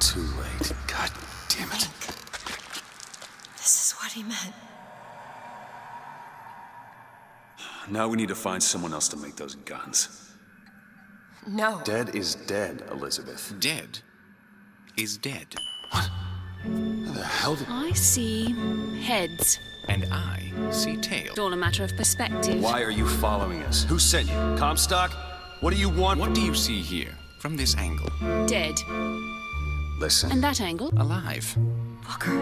Too late. God damn it. This is what he meant. Now we need to find someone else to make those guns. No. Dead is dead, Elizabeth. Dead is dead. What? How the hell did... I see heads. And I see tail. It's all a matter of perspective. Why are you following us? Who sent you? Comstock? What do you want? What do you see here, from this angle? Dead. Listen. And that angle? Alive. Booker.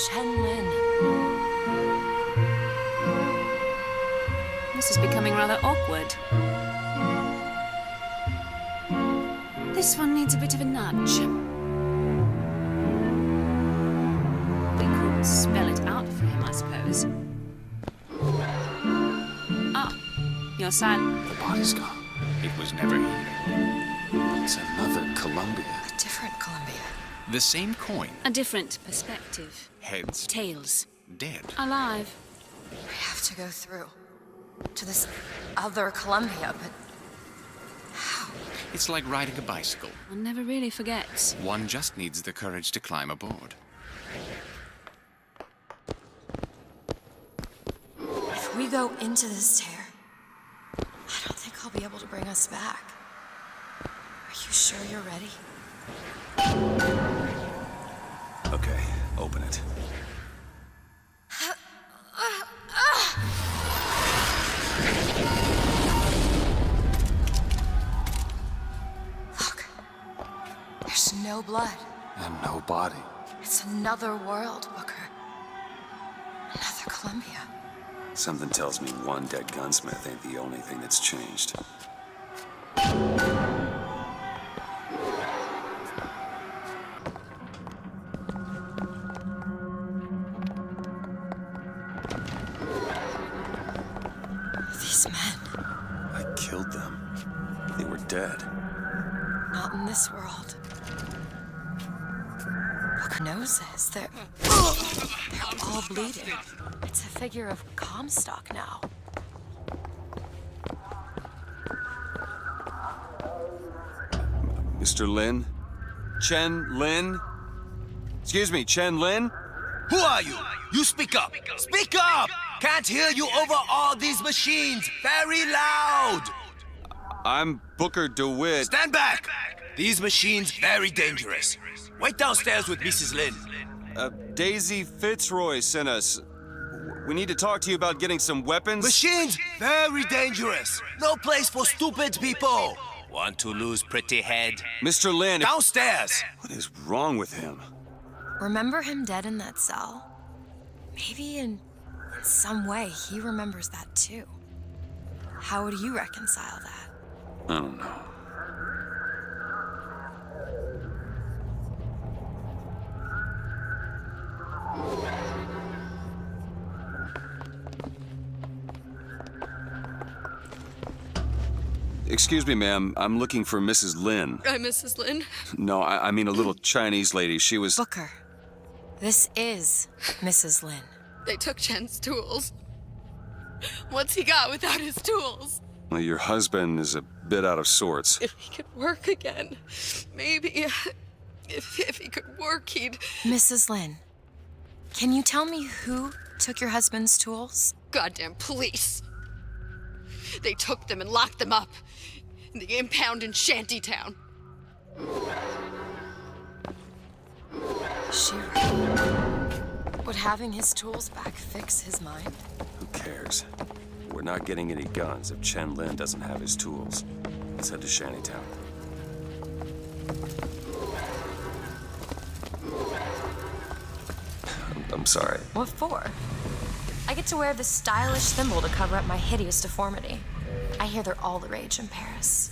Chen Lin. This is becoming rather awkward. This one needs a bit of a nudge. We could spell it out for him, I suppose. Ah, your son. The body's gone. It was never here. It's another Columbia. A different Columbia. The same coin. A different perspective. Heads. Tails. Dead. Alive. We have to go through to this other Columbia, but how? It's like riding a bicycle. One never really forgets. One just needs the courage to climb aboard. If we go into this tear, I don't think I'll be able to bring us back. Are you sure you're ready? Okay, open it. Look, there's no blood. And no body. It's another world, Booker. Another Columbia. Something tells me one dead gunsmith ain't the only thing that's changed. These men, I killed them. They were dead. not in this world. Booker knows this. They're all bleeding. It's a figure of Comstock now. Mr. Lin? Chen Lin? Excuse me, Chen Lin? Who are you? You speak up. Speak up! Can't hear you over all these machines. Very loud. I'm Booker DeWitt. Stand back. These machines very dangerous. Wait downstairs with Mrs. Lin. Daisy Fitzroy sent us. We need to talk to you about getting some weapons. Machines very dangerous. No place for stupid people. Want to lose pretty head? Mr. Lin, Downstairs. what is wrong with him? Remember him dead in that cell? Maybe in some way he remembers that too. How would you reconcile that? I don't know. Excuse me, ma'am. I'm looking for Mrs. Lin. I'm Mrs. Lin. No, I mean a little Chinese lady. She was... Booker, this is Mrs. Lin. They took Chen's tools. What's he got without his tools? Well, your husband is a bit out of sorts. If he could work again, maybe. If he could work, he'd... Mrs. Lin, can you tell me who took your husband's tools? Goddamn police. They took them and locked them up in the impound in Shantytown. Is she right? Would having his tools back fix his mind? Who cares? We're not getting any guns if Chen Lin doesn't have his tools. Let's head to Shantytown. I'm sorry. What for? I get to wear this stylish thimble to cover up my hideous deformity. I hear they're all the rage in Paris.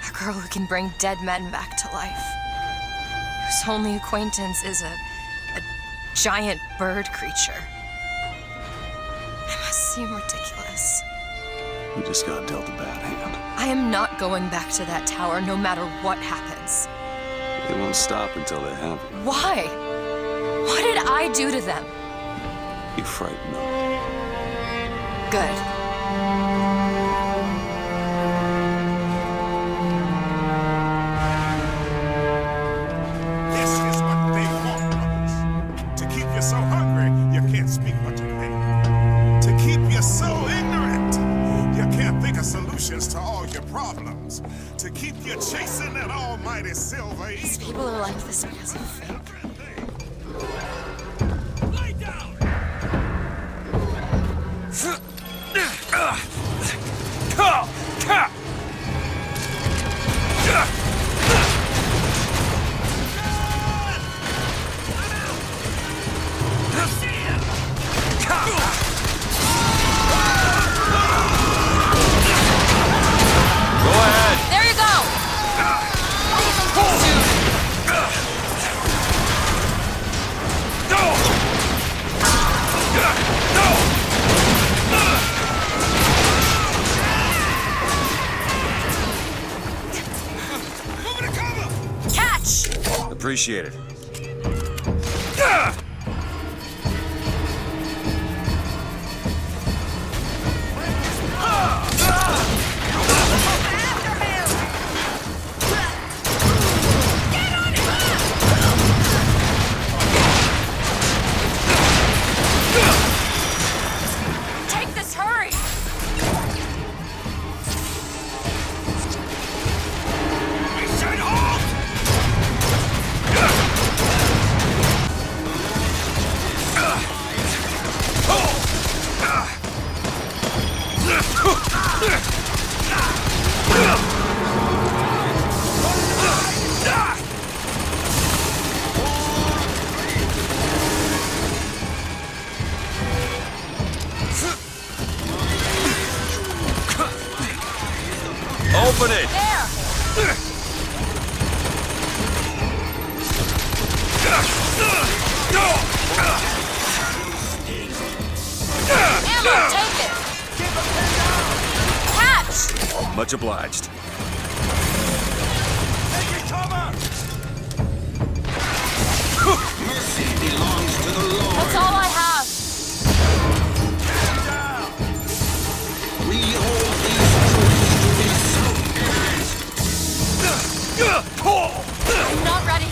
A girl who can bring dead men back to life. Who whose only acquaintance is a giant bird creature. It must seem ridiculous. You just got dealt a bad hand. I am not going back to that tower no matter what happens. They won't stop until they have you. Why? What did I do to them? You frightened them. Good. This is what they want from us. To keep you so hungry, you can't speak what you think. To keep you so ignorant, you can't think of solutions to all your problems. To keep you chasing that almighty silver These eagle. people are like this because of fate. Lay down! There you go! Catch! Appreciate it. Take this, hurry! I said halt! Open it! There! Ammo, take it! Catch! Much obliged. That's all I have. I'm not ready.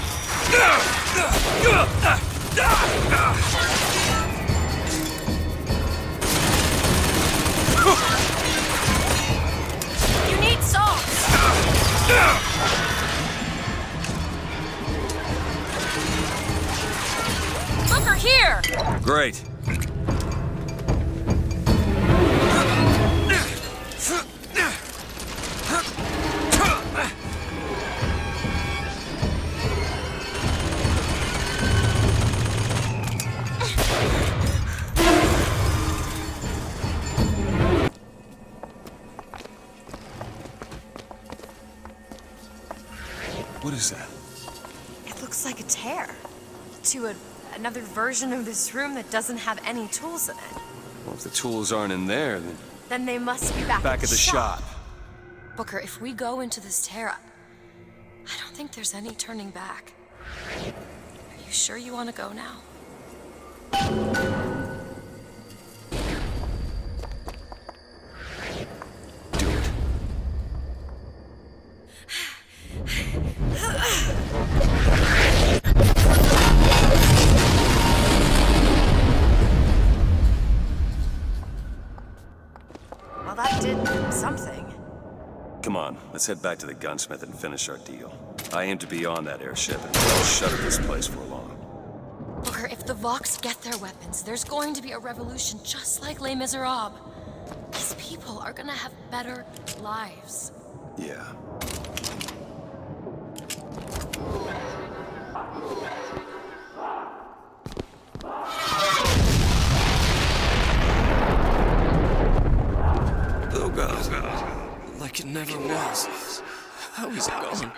You need salt. Booker, here. Great. What is that? It looks like a tear to another version of this room that doesn't have any tools in it. Well, if the tools aren't in there, then Then they must be back back at the shop. Booker, if we go into this tear, I don't think there's any turning back. Are you sure you want to go now? Do it. Well, that did something. Come on, let's head back to the gunsmith and finish our deal. I aim to be on that airship and we'll shutter this place for long. Booker, if the Vox get their weapons, there's going to be a revolution just like Les Miserables. These people are gonna have better lives. Yeah. Oh God. Like it never was. How is it going?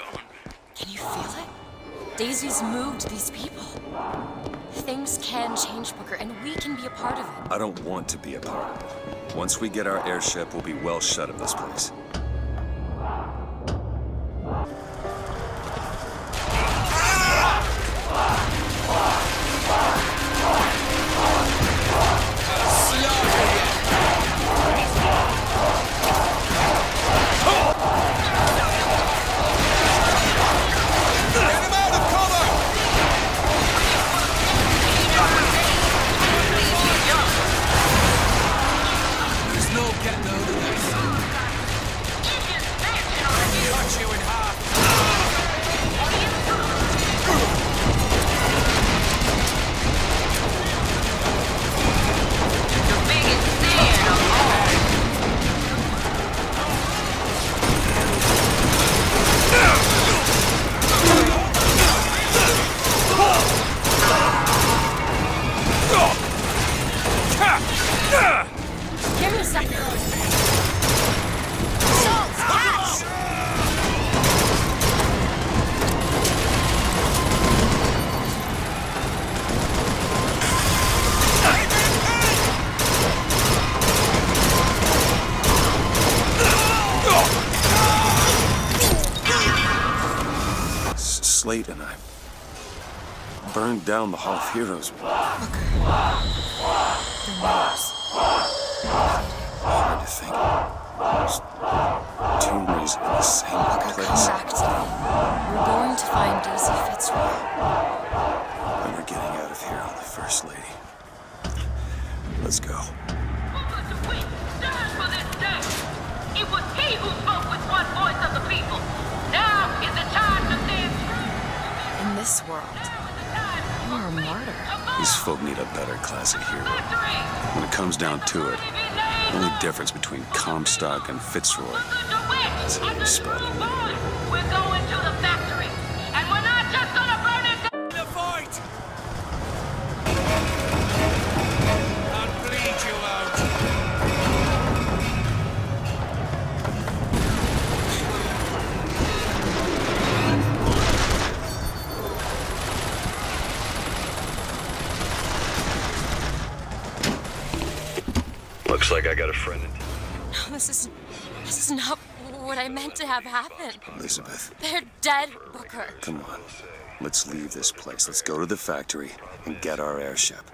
Can you feel it? Daisy's moved these people. Things can change, Booker, and we can be a part of it. I don't want to be a part of it. Once we get our airship, we'll be well shut of this place. Give me a second. Schultz, catch! Slate and I burned down the Hall of Heroes. Hard to think. There's tumors in the same Come place. back to me. We're going to find Daisy Fitzroy. And we're getting out of here on the First Lady. Let's go. For this day. It was he who spoke with one voice of the people. Now is the time to stand true. In this world, you're a martyr. These folk need a better class of hero. When it comes down to it, the only difference between Comstock and Fitzroy is how you spell the name. We're going to the factory, and we're not just gonna burn it down. The fight! I'll bleed you out. Looks like I got a friend in... No, this is not what I meant to have happen. Elizabeth, They're dead, Booker. come on. Let's leave this place. Let's go to the factory and get our airship.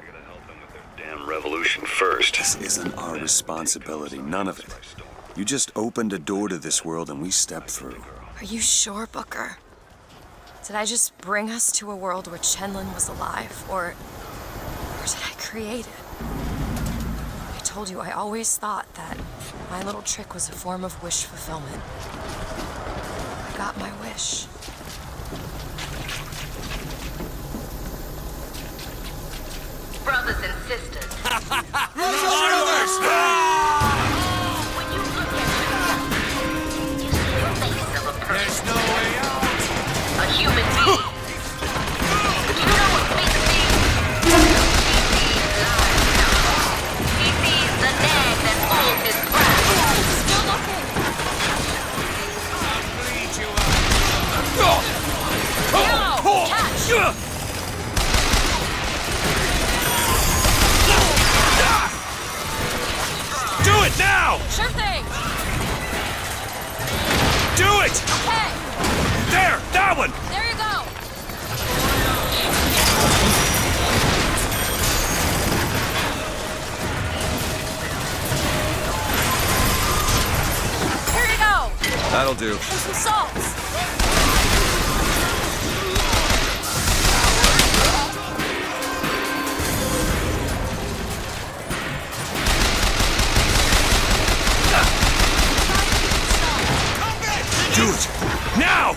Damn revolution first. This isn't our responsibility, none of it. You just opened a door to this world and we stepped through. Are you sure, Booker? Did I just bring us to a world where Chenlin was alive, or did I create it? I told you I always thought that my little trick was a form of wish fulfillment. I got my wish. Brothers and sisters. When you look at yourself, you see the face of a person. There's no way out. A human being. But you know what makes me? He sees the nag that pulls his pride. Still looking. I'll bleed you out. No! Catch! Do it now! Sure thing! Do it! Okay, There! That one! there you go! Here you go! That'll do. Here's some salts! Do it! Now!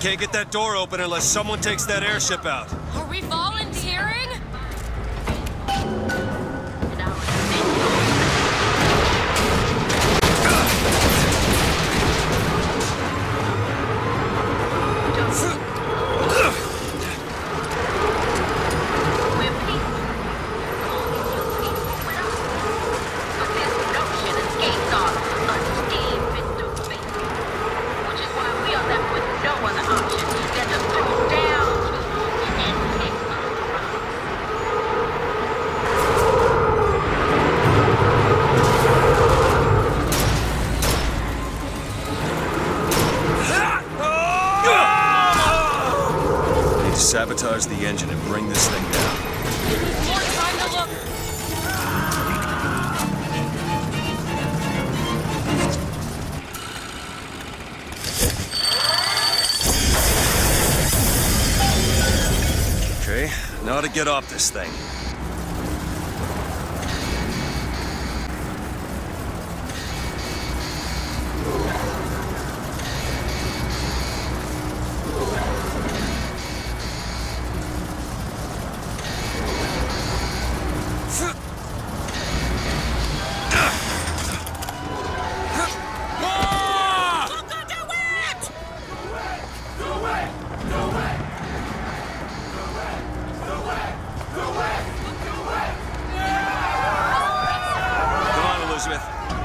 can't get that door open unless someone takes that airship out. Are we volunteering? Sabotage the engine and bring this thing down. More time to look. Okay, now to get off this thing.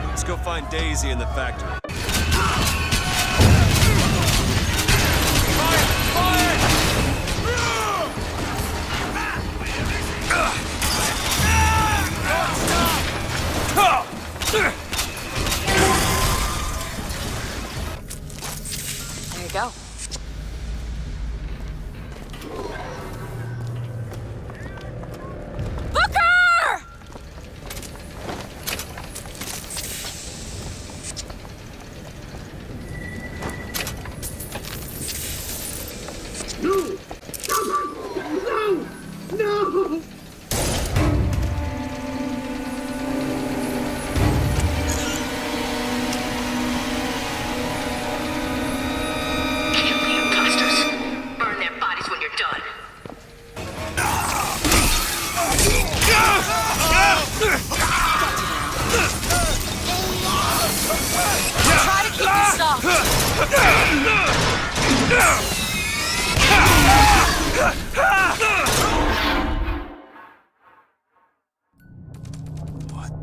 Let's go find Daisy in the factory. There you go. What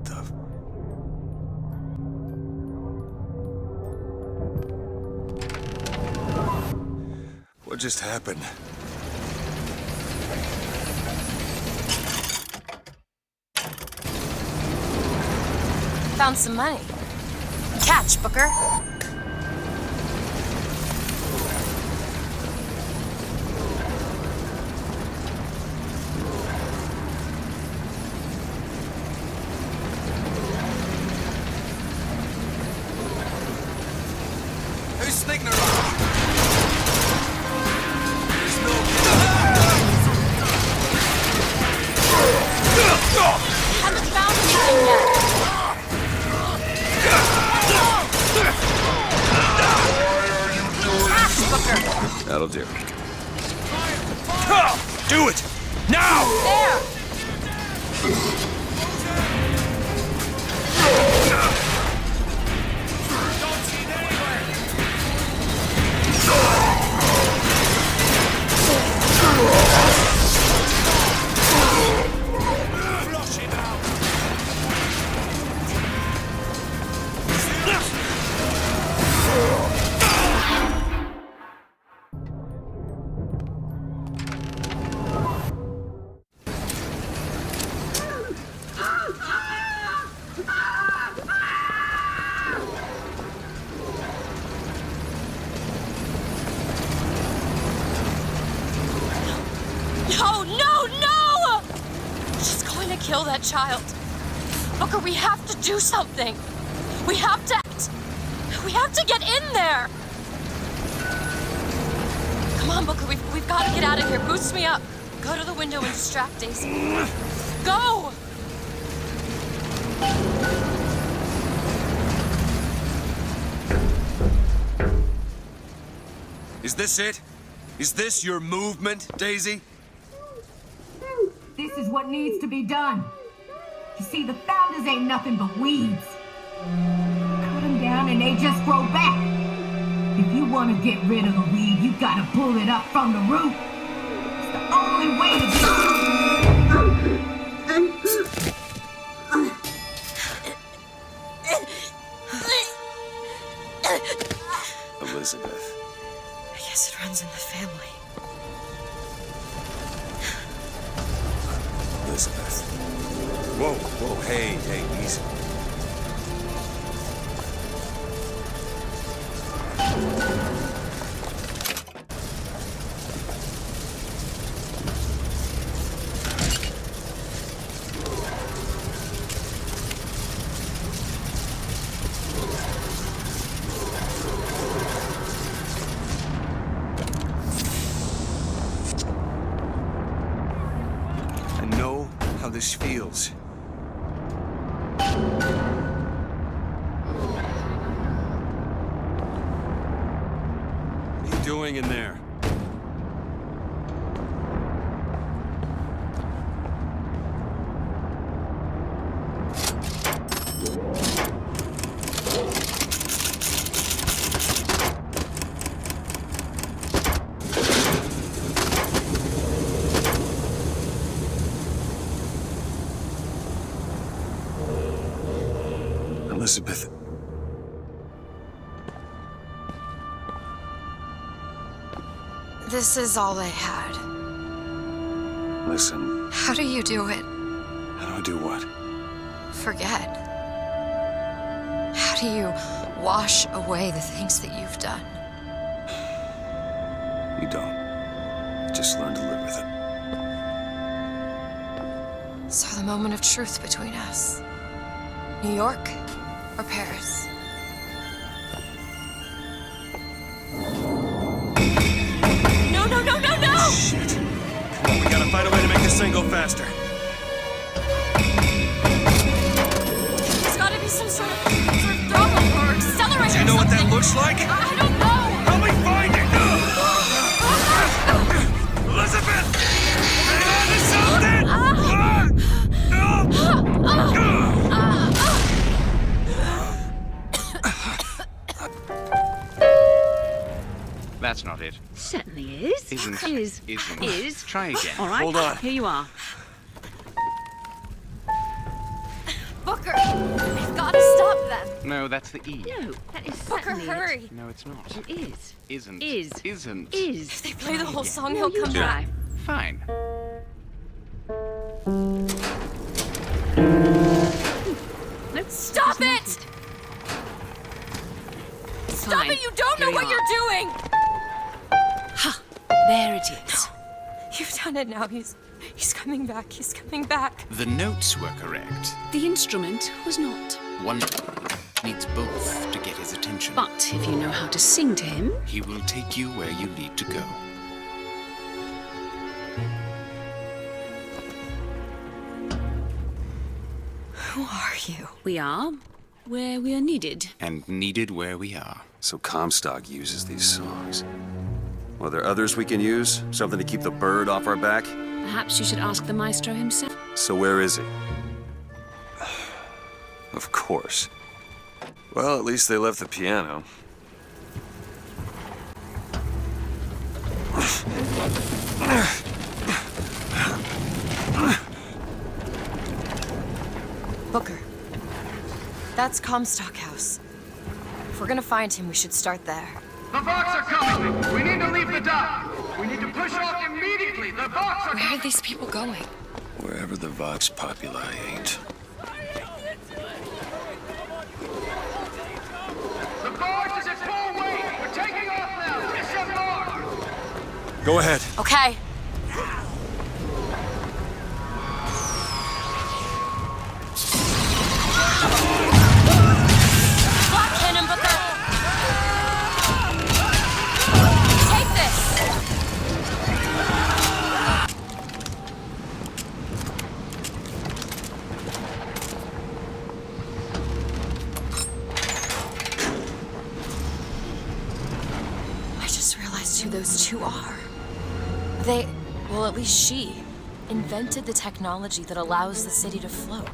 the... What just happened? Found some money. Catch, Booker. Who's sneaking around? Haven't found anything yet. Catch, Booker. That'll do. Do it! Now! There! No, no, no! She's going to kill that child. Booker, we have to do something. We have to act. We have to get in there. Come on, Booker, we've got to get out of here. Boost me up. Go to the window and distract Daisy. Go! Is this it? Is this your movement, Daisy? This is what needs to be done. You see, the founders ain't nothing but weeds. Cut them down and they just grow back. If you want to get rid of the weed, you gotta pull it up from the root. It's the only way to Elizabeth. I guess it runs in the family. Elizabeth. Whoa, whoa, hey, easy. I know how this feels. What are you doing in there? Elizabeth. This is all I had. Listen, How do you do it? how do I do what? Forget. How do you wash away the things that you've done? You don't. You just learn to live with it. So the moment of truth between us. New York or Paris? No, no, no, no, no! Shit. Come on, we gotta find a way to make this thing go faster. There's gotta be some sort of throttle or accelerator. Do you know what that looks like? I don't know! Help me find it! Elizabeth! Hang on to something! That's not it. Certainly is. Isn't. Is. Isn't. Is. Try again. All right. Hold on. Here you are. Booker! We've gotta stop them! No, that's the E. No, that is Booker, certainly hurry! it. No, it's not. It is. Isn't. Is. Isn't. Is. If they play the whole song, No, he'll you come try. back. Fine. Nope. Stop it's not it! Stop Fine. it! You don't know Here what you you're are. doing! Ha! There it is. You've done it now. He's coming back. He's coming back. The notes were correct. The instrument was not. One needs both to get his attention. But if you know how to sing to him, He will take you where you need to go. Who are you? we are where we are needed. And needed where we are. So Comstock uses these songs. Well, are there others we can use? Something to keep the bird off our back? Perhaps you should ask the maestro himself. So where is he? Of course. Well, at least they left the piano. Booker. That's Comstock House. If we're gonna find him, we should start there. The Vox are coming! We need to leave the dock! We need to push off immediately! The Vox are Where are these people going? Wherever the Vox Populi ain't. The barge is at full weight! We're taking off now! Disembark! Go ahead. Okay. Block cannon, Booker! Take this! I just realized who those two are. Well, at least she, invented the technology that allows the city to float.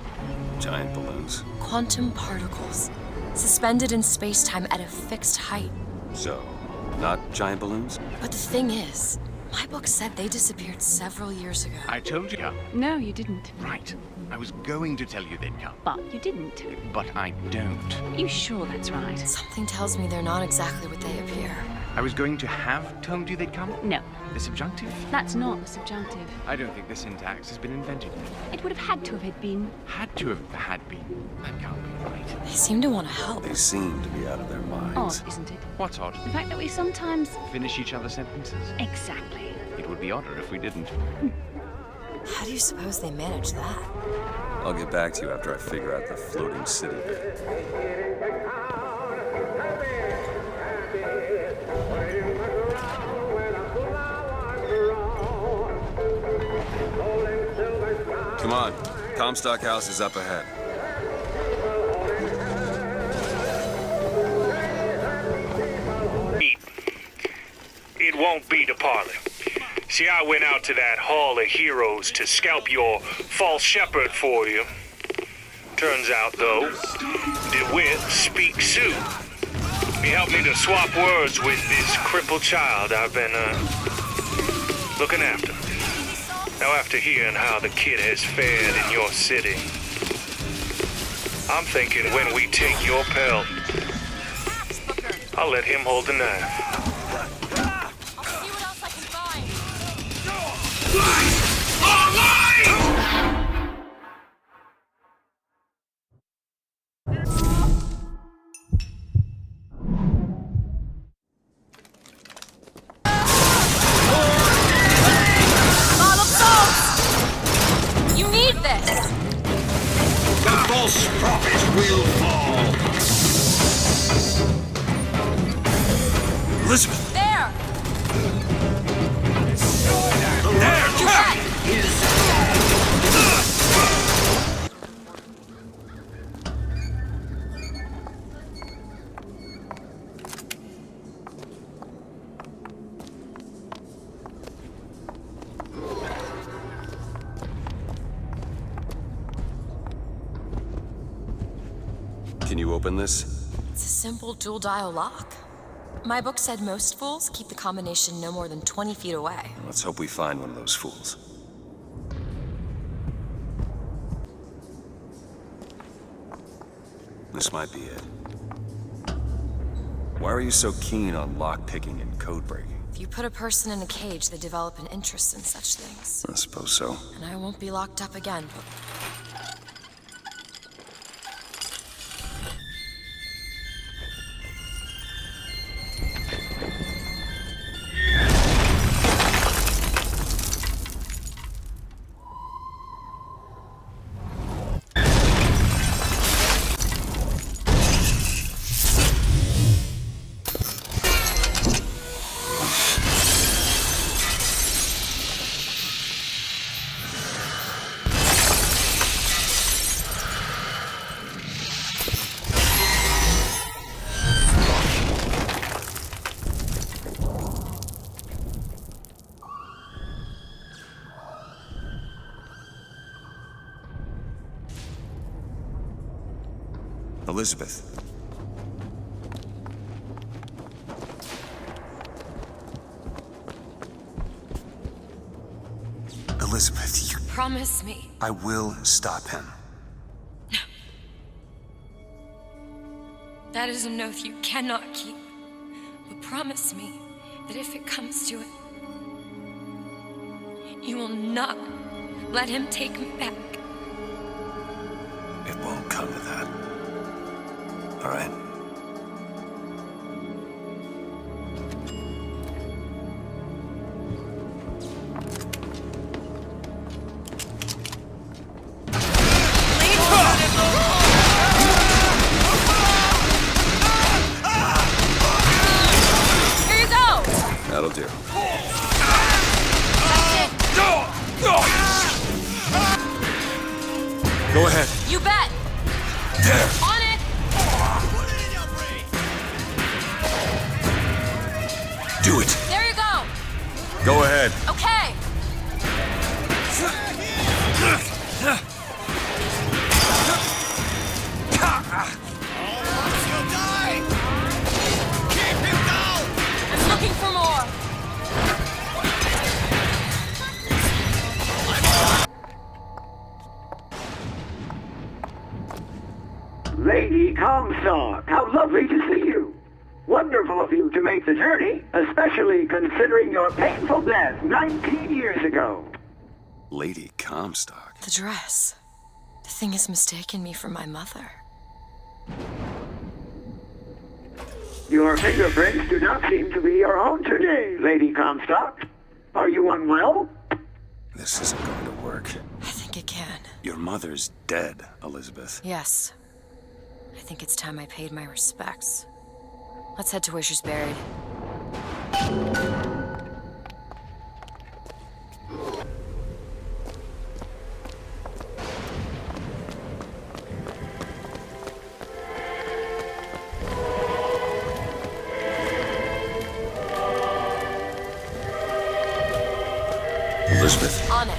Giant balloons. Quantum particles, suspended in space-time at a fixed height. So, not giant balloons? But the thing is, my book said they disappeared several years ago. I told you. No, you didn't. Right. I was going to tell you they'd come. But you didn't. But I don't. You sure that's right? Something tells me they're not exactly what they appear. I was going to have told you they'd come? No. The subjunctive? That's not the subjunctive. I don't think the syntax has been invented yet. It would have had to have been. Had to have had been. That can't be right. They seem to want to help. They seem to be out of their minds. Odd, isn't it? What's odd? The fact that we sometimes... Finish each other's sentences? Exactly. It would be odder if we didn't. How do you suppose they manage that? I'll get back to you after I figure out the floating city bit. Come on. Comstock House is up ahead. It won't be the parlor. See, I went out to that Hall of Heroes to scalp your false shepherd for you. Turns out, though, DeWitt speaks Sioux. He helped me to swap words with this crippled child I've been, looking after. Now, after hearing how the kid has fared in your city, I'm thinking when we take your pelt, I'll let him hold the knife. Elizabeth! There! There! Can you open this? It's a simple dual-dial lock. My book said most fools keep the combination no more than 20 feet away. Let's hope we find one of those fools. This might be it. Why are you so keen on lock-picking and code-breaking? If you put a person in a cage, they develop an interest in such things. I suppose so. And I won't be locked up again, but... Elizabeth. Elizabeth, you... Promise me. I will stop him. That is an oath you cannot keep. But promise me that if it comes to it, you will not let him take me back. It won't come to that. All right? Here you go! That'll do. Go ahead. You bet! There! On it! Do it! There you go! Go ahead. Okay. You'll die! Keep him down! I'm looking for more. Lady Comstock, how lovely to see you. Wonderful of you to make the journey, especially considering your painful death 19 years ago. Lady Comstock? The dress. The thing has mistaken me for my mother. Your fingerprints do not seem to be your own today, Lady Comstock. Are you unwell? This isn't going to work. I think it can. Your mother's dead, Elizabeth. Yes. I think it's time I paid my respects. Let's head to where she's buried. Elizabeth, On it.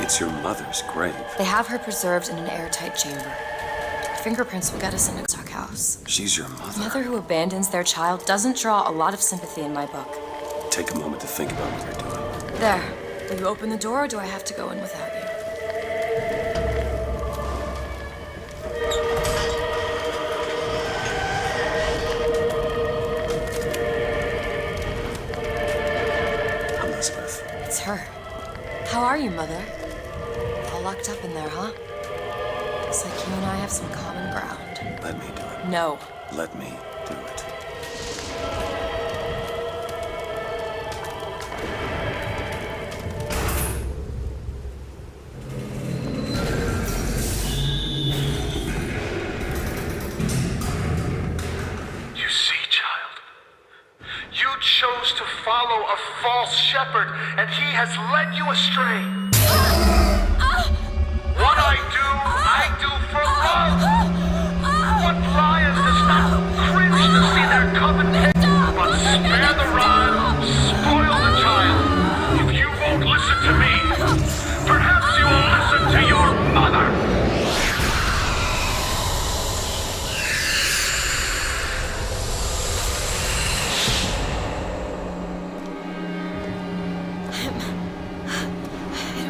it's your mother's grave. They have her preserved in an airtight chamber. Fingerprints will get us in a dark house. She's your mother. A mother who abandons their child doesn't draw a lot of sympathy in my book. Take a moment to think about what you're doing. There. Will you open the door, or do I have to go in without you? Elizabeth. It's her. How are you, Mother? All locked up in there, huh? Looks like you and I have some common ground. Let me do it. No. Let me do it. You see, child, you chose to follow a false shepherd, and he has led you astray. What I do for love. What lion does not cringe to see their coven end, but spare the rod, spoil the child? If you won't listen to me, perhaps you will listen to your mother.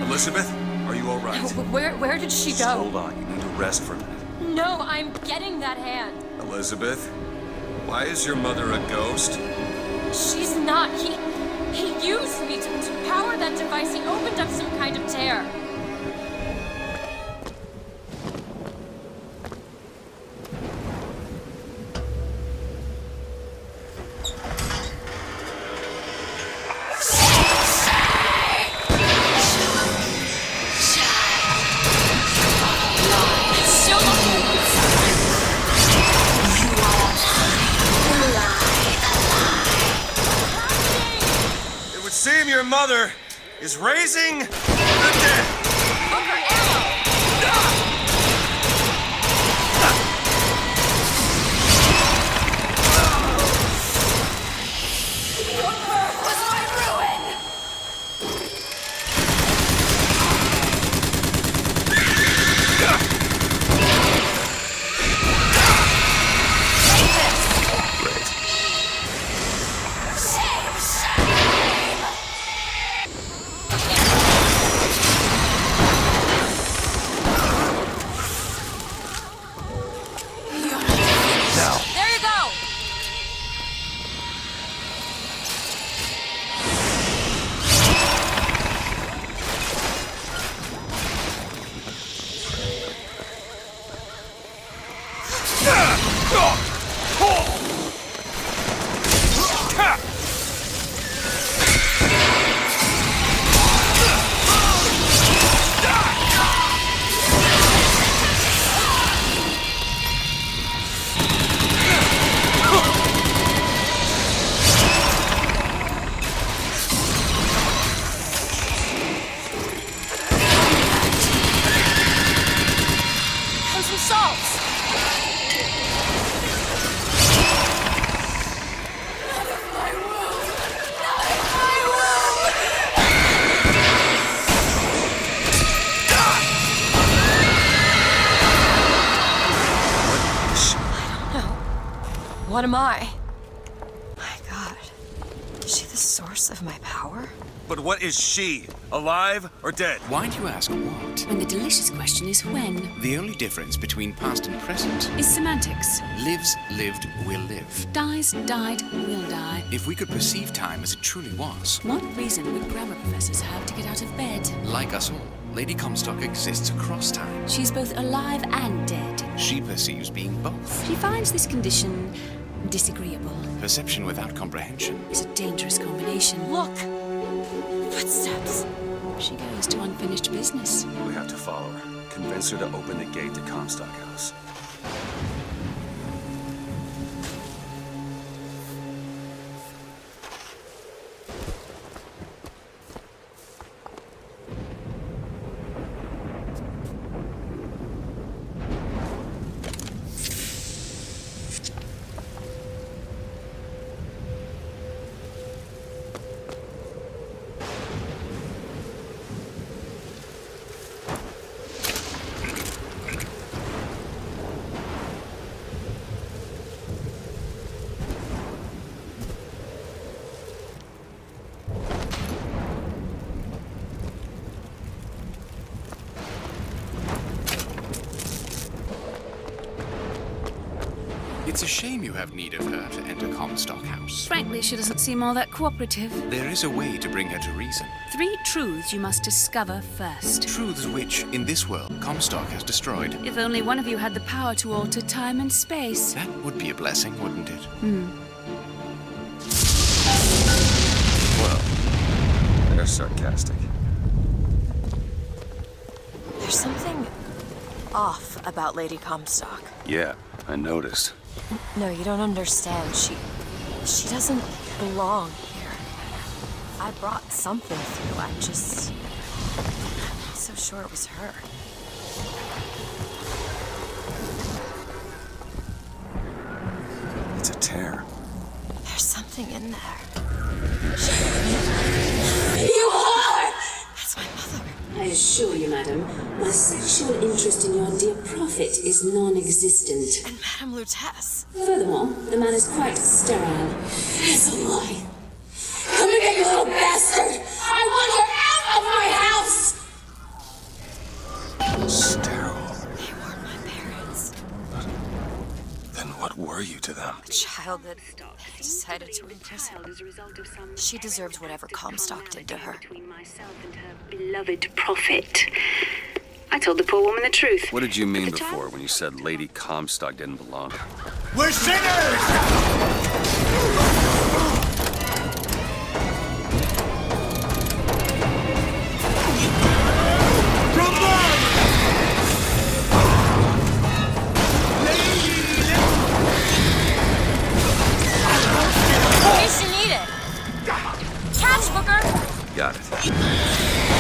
Elizabeth, are you all right? Where did she Just go? hold on. You need to rest for a minute. No, I'm getting that hand. Elizabeth, why is your mother a ghost? She's not. He used me to power that device. He opened up some kind of tear. It would seem your mother is raising the dead. what am I? My God. Is she the source of my power? But what is she? Alive or dead? Why do you ask what? When the delicious question is when. The only difference between past and present Is semantics. lives, lived, will live. Dies, died, will die. If we could perceive time as it truly was, What reason would grammar professors have to get out of bed? like us all, Lady Comstock exists across time. She's both alive and dead. She perceives being both. She finds this condition disagreeable. Perception without comprehension. It's a dangerous combination. Look! Footsteps. She goes to unfinished business. We have to follow her. Convince her to open the gate to Comstock House. It's a shame you have need of her to enter Comstock House. Frankly, she doesn't seem all that cooperative. There is a way to bring her to reason. 3 truths you must discover first. Truths which, in this world, Comstock has destroyed. If only one of you had the power to alter time and space. That would be a blessing, wouldn't it? Well, they're sarcastic. There's something off about Lady Comstock. Yeah, I noticed. No, you don't understand. She doesn't belong here. I brought something through. I'm not so sure it was her. It's a tear. There's something in there. You are! That's my mother. I assure you, madam, my sexual interest in your dear prophet is non-existent. And Madame Lutece. Furthermore, the man is quite sterile. It's a lie. Come here, you little bastard! I want you out of my house! Sterile. They weren't my parents. Then what were you to them? A child that I decided to imprison. She deserved whatever Comstock did to her. Between myself and her beloved prophet. I told the poor woman the truth. What did you mean before when you said Lady Comstock didn't belong? We're sinners! In case you need it. Catch, Booker! Got it.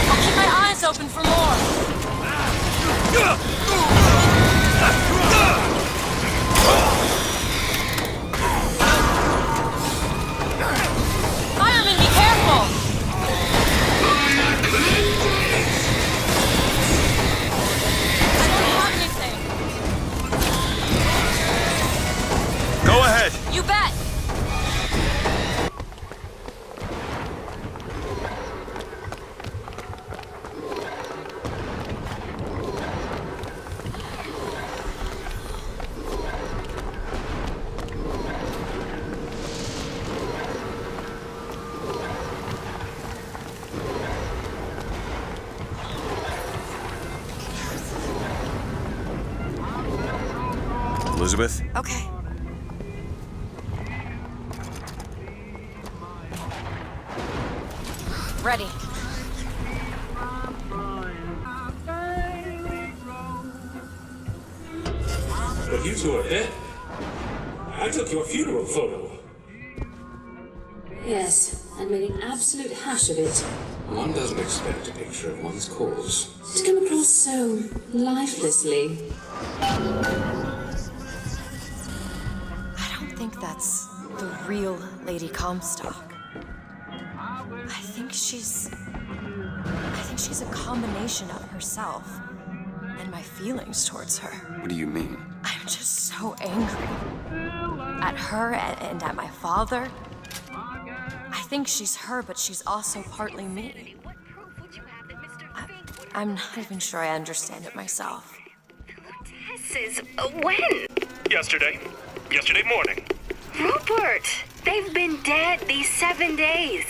I'll keep my eyes open for more. Fireman, be careful! I don't have anything. Go ahead. You bet. Elizabeth? Okay. Ready. But you two are dead. I took your funeral photo. Yes, and made an absolute hash of it. One doesn't expect a picture of one's cause. To come across so lifelessly. I don't think that's the real Lady Comstock. I think she's a combination of herself and my feelings towards her. What do you mean? I'm just so angry. At her and at my father. I think she's her, but she's also partly me. I'm not even sure I understand it myself. This is when? Yesterday. Yesterday morning. Rupert, they've been dead these 7 days.